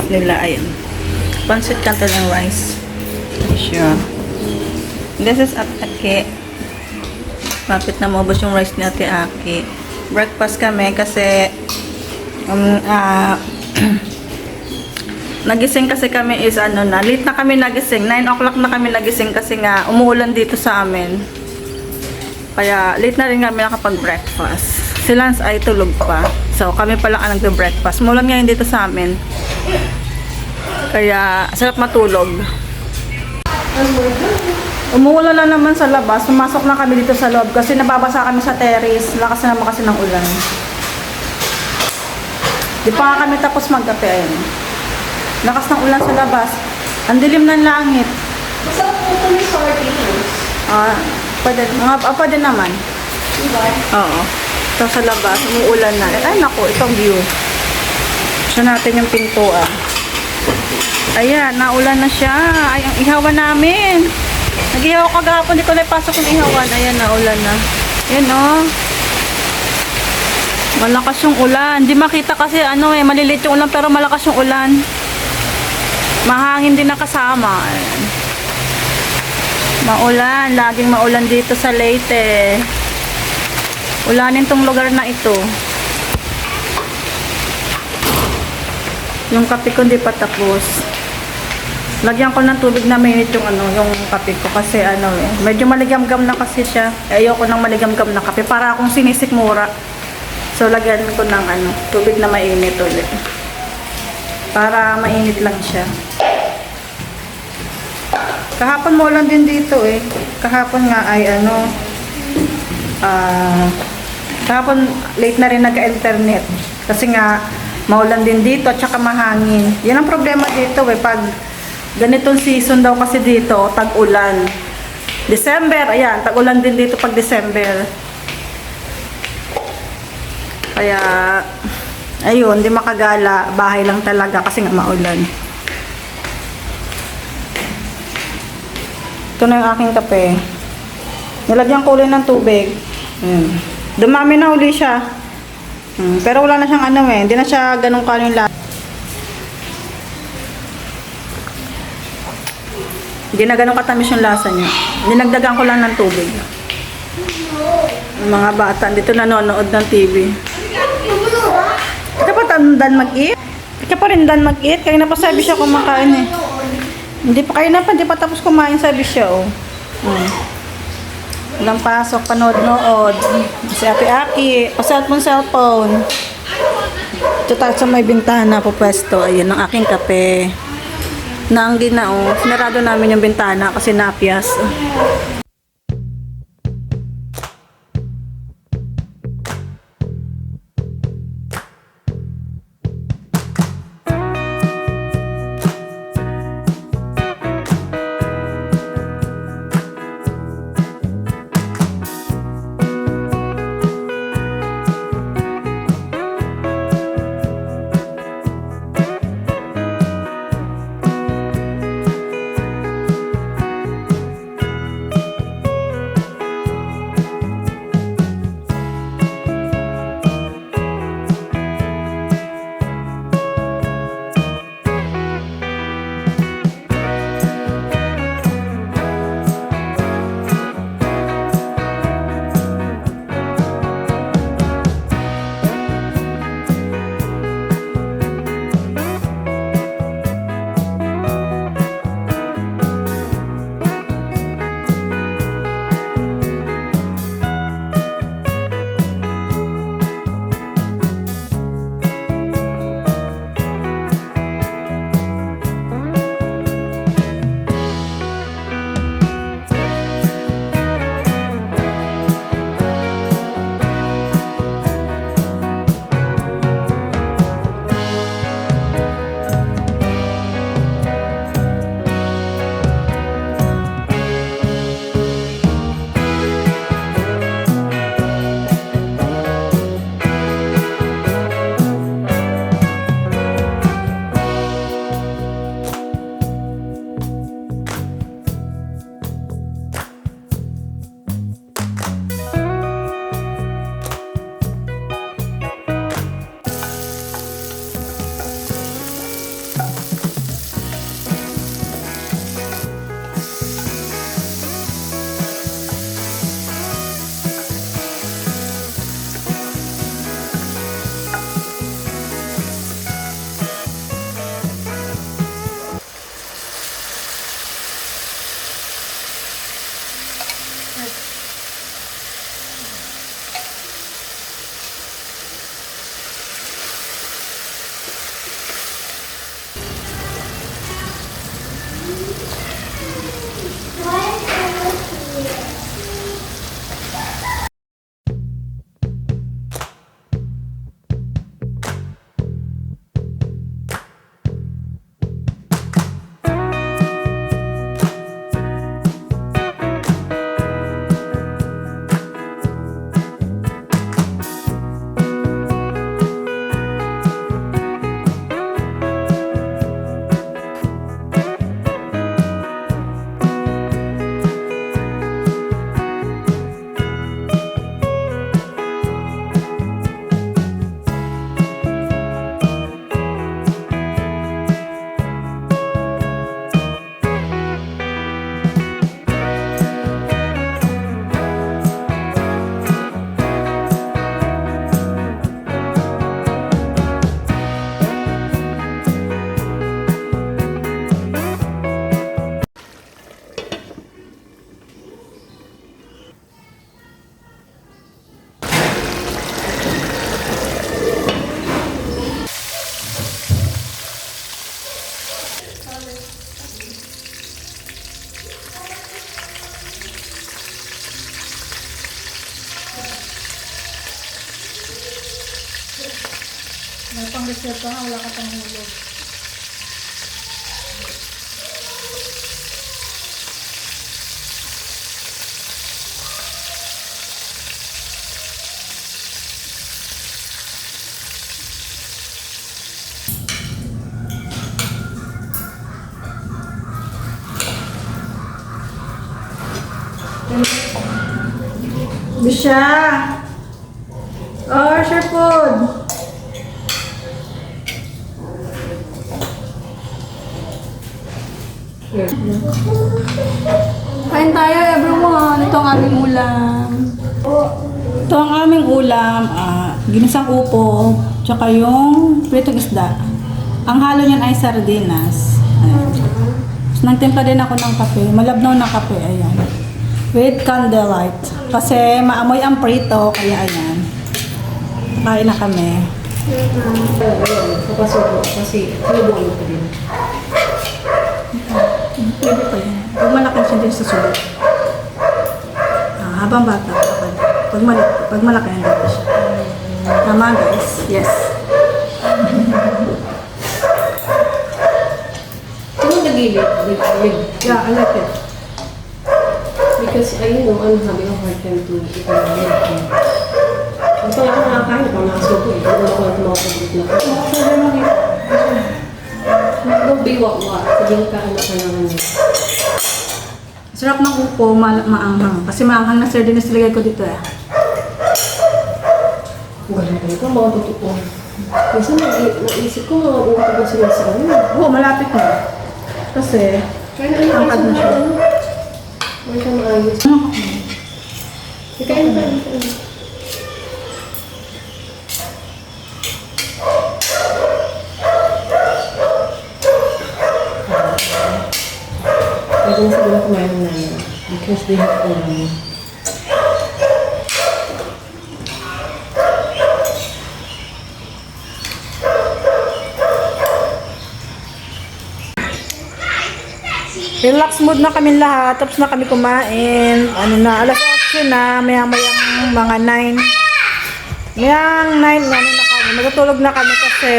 nila. Ayan. Pancit canton and rice. Sure. This is at Aki. Mapit na maubos yung rice ni Ate Aki. Breakfast kami kasi nagising kasi kami is late na kami nagising. 9 o'clock na kami nagising kasi nga umuulan dito sa amin. Kaya late na rin kami nakapag-breakfast. Si Lance ay tulog pa. So kami pa lang ang nagbe-breakfast. Umuulan ngayon dito sa amin. Kaya sarap matulog. Umuulan na naman sa labas. Pumasok na kami dito sa loob kasi nababasa kami sa terrace. Lakas na naman kasi ng ulan. Di pa nga kami tapos magkape. Ayun. Lakas ng ulan sa labas. Ang dilim ng langit. Masarap po ito ni sardines. Pwede naman. Diba? Oo. Ito sa labas, umuulan na. Ay, naku, itong view. Siya natin yung pintuan. Ayan, naulan na siya. Ay, ang ihawan namin. Nag-ihaw kagahapon, hindi ko na ipasok yung ihawan. Ayan, naulan na. Ayan, oh. Malakas yung ulan. Hindi makita kasi, maliliit yung ulan, pero malakas yung ulan. Mahangin din nakasama. Ayan. Maulan. Laging maulan dito sa Leyte. Ulanin tong lugar na ito. Yung kape ko hindi pa tapos. Lagyan ko ng tubig na mainit yung yung kape ko kasi medyo maligamgam na kasi siya. Ayoko ng maligamgam na kape para akong sinisikmura. So lagyan ko ng tubig na mainit ulit. Para mainit lang siya. Kahapon maulan din dito eh. Kahapon nga ay kahapon late na rin nagka-internet. Kasi nga maulan din dito at saka mahangin. Yan ang problema dito eh. Pag ganitong season daw kasi dito, tag-ulan. December, ayan, tag-ulan din dito pag December. Kaya, ayun, di makagala. Bahay lang talaga kasi nga maulan. Ito na yung aking kape. Nilagyan ko ulit ng tubig. Ayan. Dumami na uli siya. Pero wala na siyang hindi na siya ganun kaling lasa. Hindi na ganun katamis yung lasa niya. Dinagdagan ko lang ng tubig. Yung mga bata dito nanonood ng TV. Ika pa dan mag-eat? Ika pa rin dan mag-eat? Kaya na pa sabi siya kumakain eh. Hindi pa tapos kumain sabi siya oh. Walang pasok, panood-nood. Si Ate Aki, pasat mong cellphone. Ito tayo sa may bintana po pwesto. Ayun ang aking kape. Naanggi na oh. Sinarado namin yung bintana kasi napiyas. May pang reserve ka nga, wala ka pang hulog. Bisha! Oh, share food! Kain tayo everyone! Ito ang aming ulam. Ito ang aming ulam. Ginisang upo. Tsaka yung pritong isda. Ang halo niyan ay sardinas. Ayan. Tapos nagtimpla din ako ng kape. Malabnaw na kape. Ayan. With candlelight. Kasi maamoy ang prito. Kaya ayan. Kain na kami. Papasok ko kasi sinubukan ko din. Pwede pa yan. Huwag malaki siya din sa sulit. Habang bata. Pag malaki, hindi pa siya. Tama guys. Yes. Sino nagilid? Yeah, I like it. Because I know I'm having a hard time to eat a leg. Ito nga ako nakakain ako nakasuko eh. Wala ko lang tumakabot na. Pwede mo rin. Don't be what. Sabihin ka ano ka naman yun. Sarap ng upo, maanghang. Kasi maanghang na sardinas nilagay ko dito eh. Ganun ka ito, mga totoo. Minsan naisip ko mga utak ko sila sa ano. Oo, malapit na. Kasi, Kaya na angkad na siya. Huwag ka maayos. Kaya na. Pwede na siguro kumain ng nana. Because they have oil. relax mood na kami lahat. Tapos na kami kumain. Ano na, alas 8 na. Maya-mayang mga 9. Mayang 9 na na kami. Magtutulog na kami kasi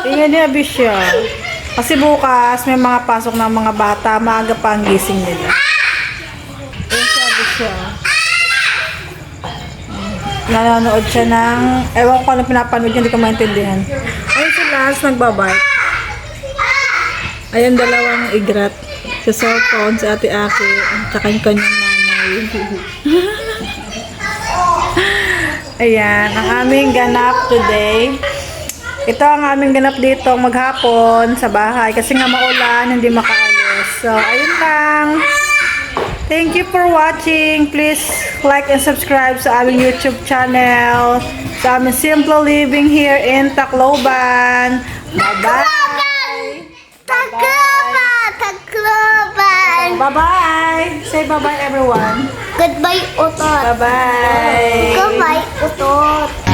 tingnan niya, Bisha. Kasi bukas may mga pasok ng mga bata. Maaga pa ang gising nila. Ayun siya, Bisha. Nanonood siya ng ewan ko ano pinapanood niya, hindi ko maintindihan. Ayun si Lance nagbabike. Ayun dalawang igrat. Sa cellphone, si Ate Aki, at yung kanyang nanay. Ayan, ang aming ganap today. Ito ang aming ganap dito maghapon sa bahay. Kasi nga maulan, hindi makaalis. So, ayun lang. Thank you for watching. Please like and subscribe sa aming YouTube channel. Sa aming Simple Living here in Tacloban. Bye-bye! Tacloban! Bye-bye! Say bye-bye everyone. Goodbye, Utot! Bye-bye! Goodbye, Utot!